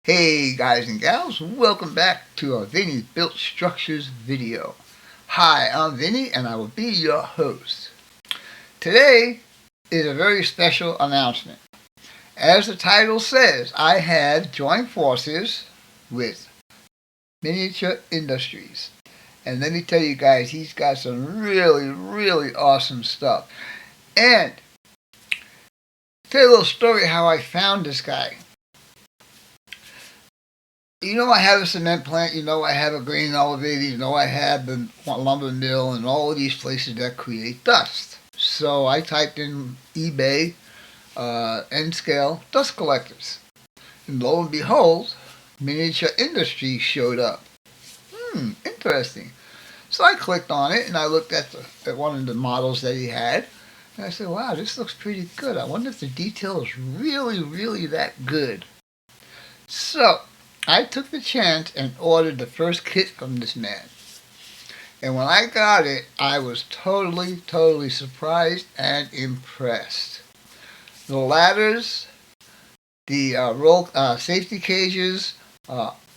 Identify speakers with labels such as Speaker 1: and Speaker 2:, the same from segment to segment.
Speaker 1: Hey guys and gals, welcome back to our Vinny Built Structures video. Hi, I'm Vinny and I will be your host. Today is a very special announcement. As the title says, I have joined forces with Miniature Industries. And let me tell you guys, he's got some really awesome stuff. And tell you a little story how I found this guy. You know I have a cement plant, you know I have a grain elevator, you know I have the lumber mill and all of these places that create dust. So I typed in eBay, N-scale dust collectors. And lo and behold, Miniature Industries showed up. Interesting. So I clicked on it and I looked at one of the models that he had. And I said, wow, this looks pretty good. I wonder if the detail is really that good. So I took the chance and ordered the first kit from this man. And when I got it, I was totally surprised and impressed. The ladders, the safety cages,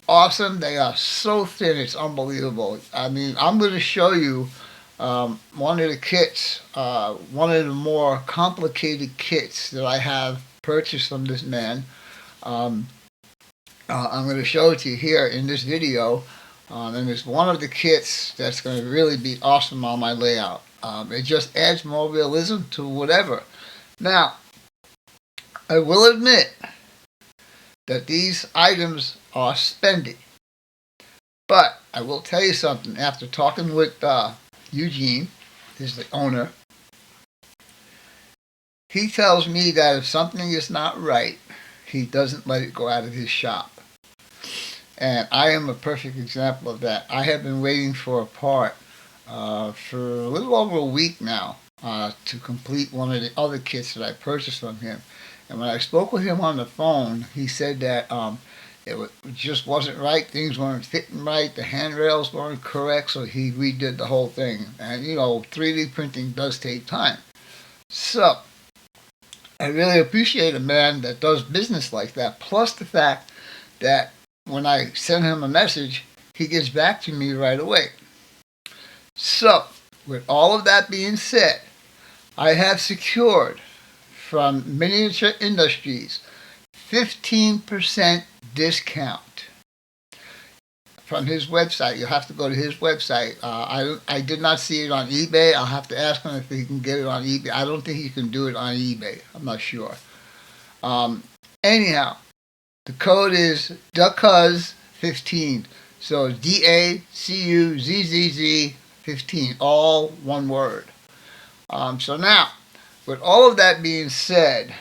Speaker 1: awesome. They are so thin, it's unbelievable. I mean, I'm going to show you one of the kits, one of the more complicated kits that I have purchased from this man. I'm going to show it to you here in this video, and it's one of the kits that's going to really be awesome on my layout. It just adds more realism to whatever. Now, I will admit that these items are spendy, but I will tell you something. After talking with Eugene, who's the owner, he tells me that if something is not right, he doesn't let it go out of his shop. And I am a perfect example of that. I have been waiting for a part for a little over a week now to complete one of the other kits that I purchased from him. And when I spoke with him on the phone, he said that it just wasn't right. Things weren't fitting right. The handrails weren't correct, so he redid the whole thing. And, you know, 3D printing does take time. So I really appreciate a man that does business like that. Plus the fact that when I send him a message, he gets back to me right away. So, with all of that being said, I have secured from Miniature Industries 15% discount from his website. You'll have to go to his website. I did not see it on eBay. I'll have to ask him if he can get it on eBay. I don't think he can do it on eBay. I'm not sure. Anyhow, the code is DACUZZ15. So DACUZZZ 15, all one word. So now, with all of that being said,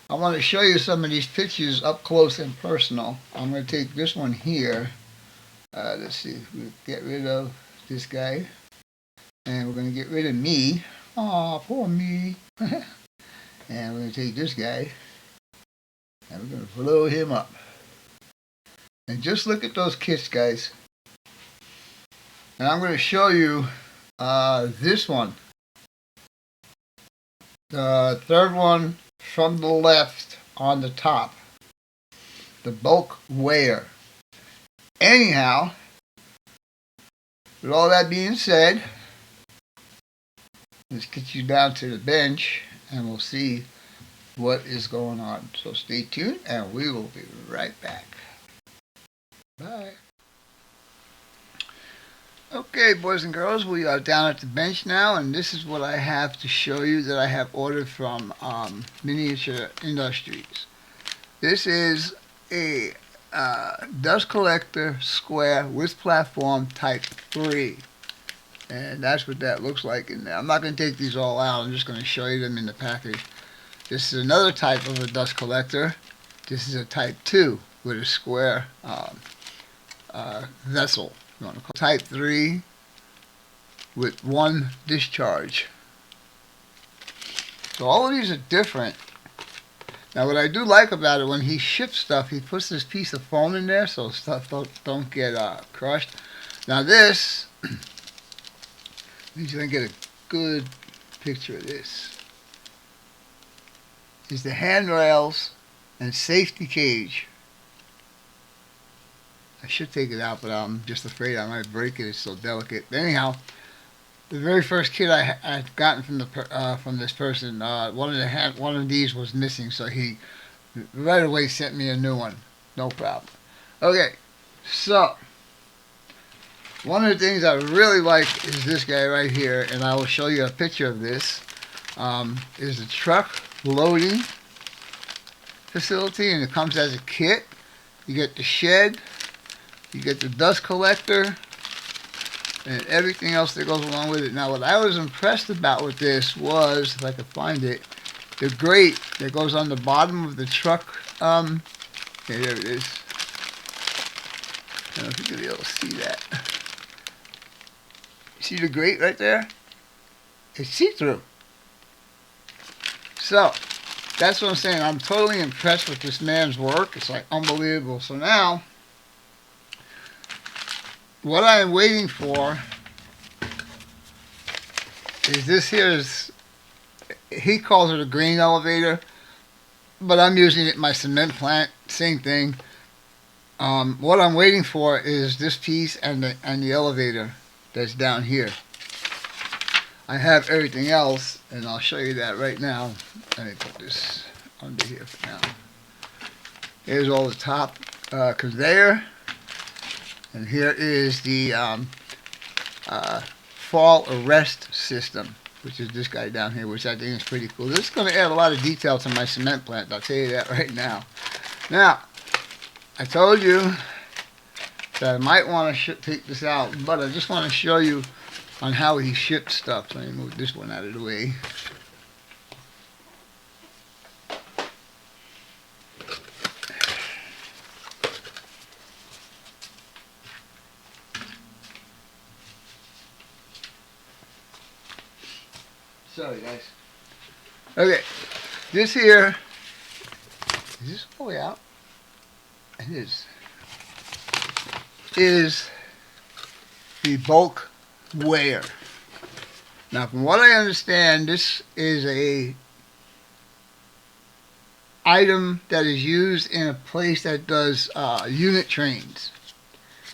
Speaker 1: I want to show you some of these pictures up close and personal. I'm going to take this one here. Let's see if we get rid of this guy. And we're going to get rid of me. Aw, poor me. And we're going to take this guy. And we're going to blow him up. And just look at those kits, guys. And I'm going to show you this one. The third one from the left on the top. The bulk weigher. Anyhow, with all that being said, let's get you down to the bench and we'll see what is going on. So stay tuned and we will be right back. Bye. Okay, boys and girls, we are down at the bench now, and this is what I have to show you that I have ordered from Miniature Industries. This is a dust collector square with platform type 3. And that's what that looks like in there. I'm not going to take these all out. I'm just going to show you them in the package. This is another type of a dust collector. This is a type 2 with a square vessel. You want to call type 3 with one discharge. So all of these are different. Now what I do like about it, when he ships stuff, he puts this piece of foam in there so stuff don't get crushed. Now this, you're going to get a good picture of this, is the handrails and safety cage I should take it out, but I'm just afraid I might break it. It's so delicate. But anyhow, the very first kit I'd gotten from this person, one of these was missing, so he right away sent me a new one. No problem. Okay, so one of the things I really like is this guy right here, and I will show you a picture of this. Is the truck loading facility, and it comes as a kit. You get the shed, you get the dust collector, and everything else that goes along with it. Now, what I was impressed about with this was, if I could find it, the grate that goes on the bottom of the truck. Okay, there it is. I don't know if you can be able to see that. See the grate right there? It's see-through. So, that's what I'm saying. I'm totally impressed with this man's work. It's like unbelievable. So now, what I am waiting for is this here is, he calls it a grain elevator, but I'm using it in my cement plant. Same thing. What I'm waiting for is this piece and the elevator that's down here. I have everything else, and I'll show you that right now. Let me put this under here for now. Here's all the top conveyor, and here is the fall arrest system, which is this guy down here, which I think is pretty cool. This is going to add a lot of detail to my cement plant, I'll tell you that right now. Now, I told you that I might want to take this out, but I just want to show you on how he ships stuff. So let me move this one out of the way. Sorry, guys. Okay, this here, is this all the way out? It is the bulk weigher. Now, from what I understand, this is a item that is used in a place that does unit trains.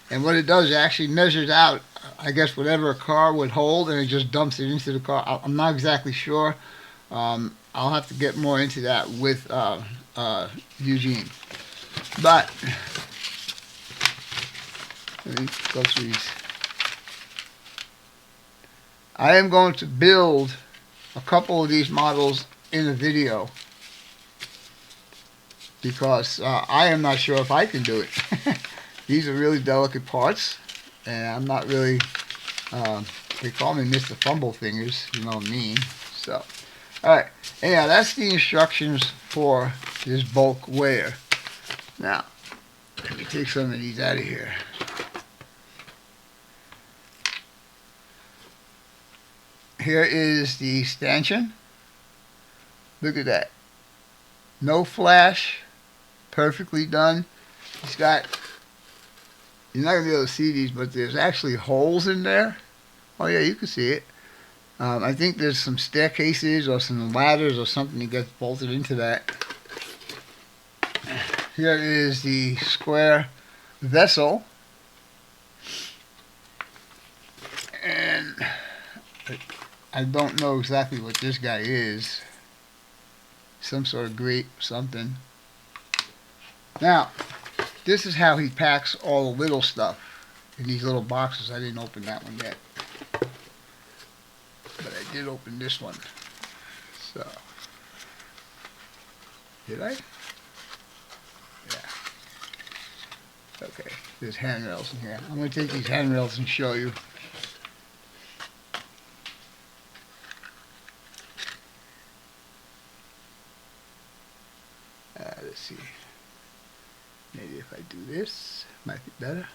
Speaker 1: And what it does, it actually measures out, I guess, whatever a car would hold, and it just dumps it into the car. I'm not exactly sure. I'll have to get more into that with Eugene. But let me go through these. I am going to build a couple of these models in a video because I am not sure if I can do it. These are really delicate parts, and I'm not really, they call me Mr. Fumble Fingers, you know what I mean. So, alright, anyhow, that's the instructions for this bulk weigher. Now, let me take some of these out of here. Here is the stanchion. Look at that. No flash. Perfectly done. It's got, you're not going to be able to see these, but there's actually holes in there. Oh yeah, you can see it. I think there's some staircases or some ladders or something that gets bolted into that. Here is the square vessel. And I don't know exactly what this guy is. Some sort of grate, something. Now, this is how he packs all the little stuff in these little boxes. I didn't open that one yet, but I did open this one. So, did I? Yeah. Okay, there's handrails in here. I'm going to take these handrails and show you. Let's see. Maybe if I do this, might be better.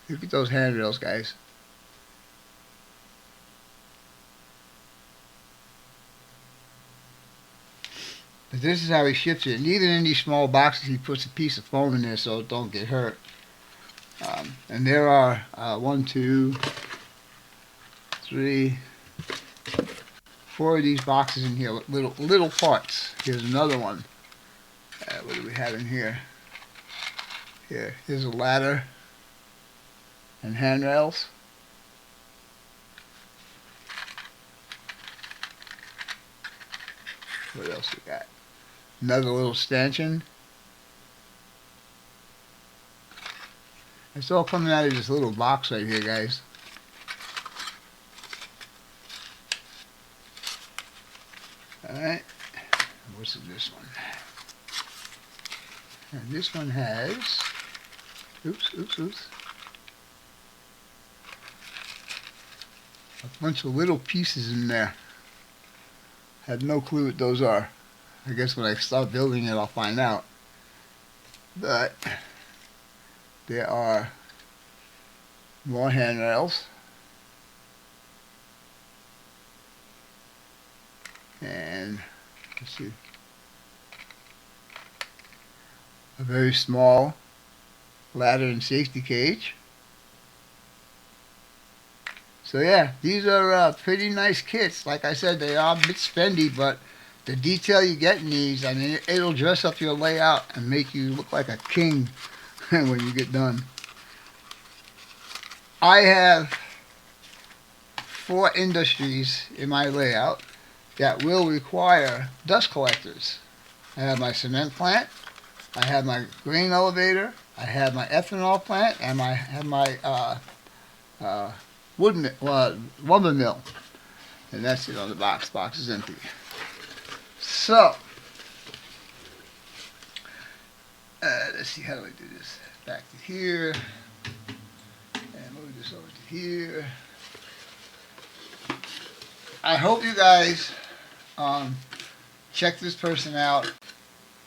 Speaker 1: Look at those handrails, guys. But this is how he ships it. And even in these small boxes, he puts a piece of foam in there so it don't get hurt. And there are 1, 2, 3, 4 of these boxes in here with little parts. Here's another one. What do we have in here? Here's a ladder and handrails. What else we got? Another little stanchion. It's all coming out of this little box right here, guys. Alright. What's in this one? And this one has... Oops. A bunch of little pieces in there. Have no clue what those are. I guess when I start building it, I'll find out. But there are more handrails. And let's see, a very small ladder and safety cage. So yeah, these are pretty nice kits. Like I said, they are a bit spendy, but the detail you get in these, I mean, it'll dress up your layout and make you look like a king when you get done. I have 4 industries in my layout that will require dust collectors. I have my cement plant, I have my grain elevator, I have my ethanol plant, and I have my lumber mill. And that's it on the box. Box is empty. So, let's see, how do I do this? Back to here, and move this over to here. I hope you guys check this person out.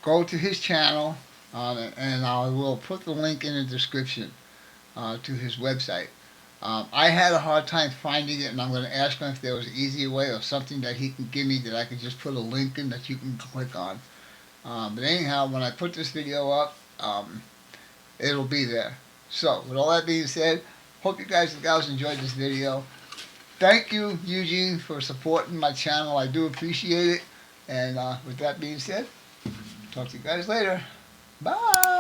Speaker 1: Go to his channel, and I will put the link in the description to his website. I had a hard time finding it, and I'm going to ask him if there was an easier way or something that he can give me that I could just put a link in that you can click on. But anyhow, when I put this video up, it'll be there. So, with all that being said, hope you guys and gals enjoyed this video. Thank you, Eugene, for supporting my channel. I do appreciate it. And with that being said, talk to you guys later. Bye.